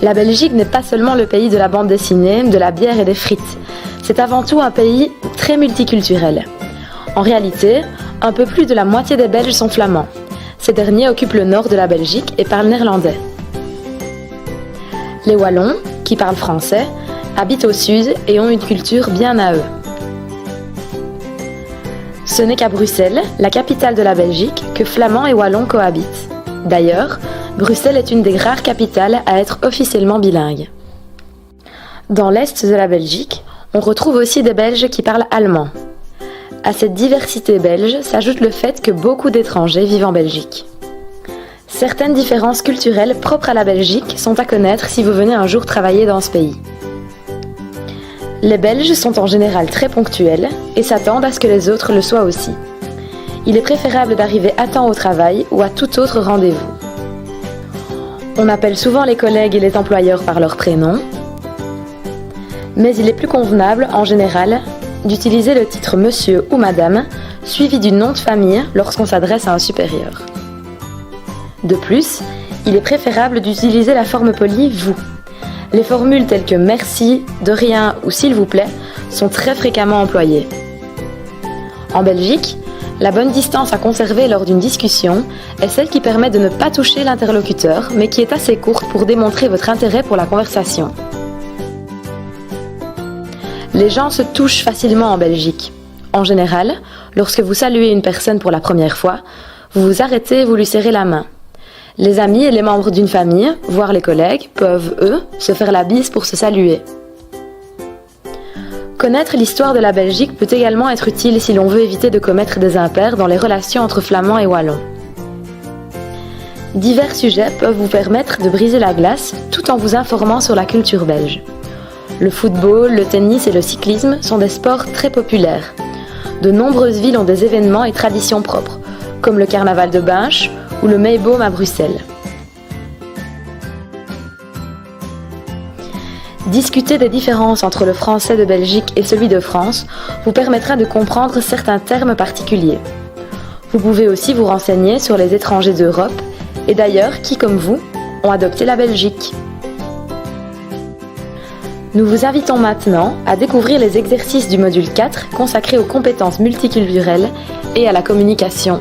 La Belgique n'est pas seulement le pays de la bande dessinée, de la bière et des frites. C'est avant tout un pays très multiculturel. En réalité, un peu plus de la moitié des Belges sont flamands. Ces derniers occupent le nord de la Belgique et parlent néerlandais. Les Wallons, qui parlent français, habitent au sud et ont une culture bien à eux. Ce n'est qu'à Bruxelles, la capitale de la Belgique, que flamands et wallons cohabitent. D'ailleurs, Bruxelles est une des rares capitales à être officiellement bilingue. Dans l'est de la Belgique, on retrouve aussi des Belges qui parlent allemand. À cette diversité belge s'ajoute le fait que beaucoup d'étrangers vivent en Belgique. Certaines différences culturelles propres à la Belgique sont à connaître si vous venez un jour travailler dans ce pays. Les Belges sont en général très ponctuels et s'attendent à ce que les autres le soient aussi. Il est préférable d'arriver à temps au travail ou à tout autre rendez-vous. On appelle souvent les collègues et les employeurs par leur prénom, mais il est plus convenable, en général, d'utiliser le titre monsieur ou madame, suivi du nom de famille lorsqu'on s'adresse à un supérieur. De plus, il est préférable d'utiliser la forme polie vous. Les formules telles que merci, de rien ou s'il vous plaît sont très fréquemment employées. En Belgique, la bonne distance à conserver lors d'une discussion est celle qui permet de ne pas toucher l'interlocuteur, mais qui est assez courte pour démontrer votre intérêt pour la conversation. Les gens se touchent facilement en Belgique. En général, lorsque vous saluez une personne pour la première fois, vous vous arrêtez et vous lui serrez la main. Les amis et les membres d'une famille, voire les collègues, peuvent, eux, se faire la bise pour se saluer. Connaître l'histoire de la Belgique peut également être utile si l'on veut éviter de commettre des impairs dans les relations entre flamands et wallons. Divers sujets peuvent vous permettre de briser la glace tout en vous informant sur la culture belge. Le football, le tennis et le cyclisme sont des sports très populaires. De nombreuses villes ont des événements et traditions propres, comme le carnaval de Binche ou le Meiboom à Bruxelles. Discuter des différences entre le français de Belgique et celui de France vous permettra de comprendre certains termes particuliers. Vous pouvez aussi vous renseigner sur les étrangers d'Europe et d'ailleurs qui, comme vous, ont adopté la Belgique. Nous vous invitons maintenant à découvrir les exercices du module 4 consacrés aux compétences multiculturelles et à la communication.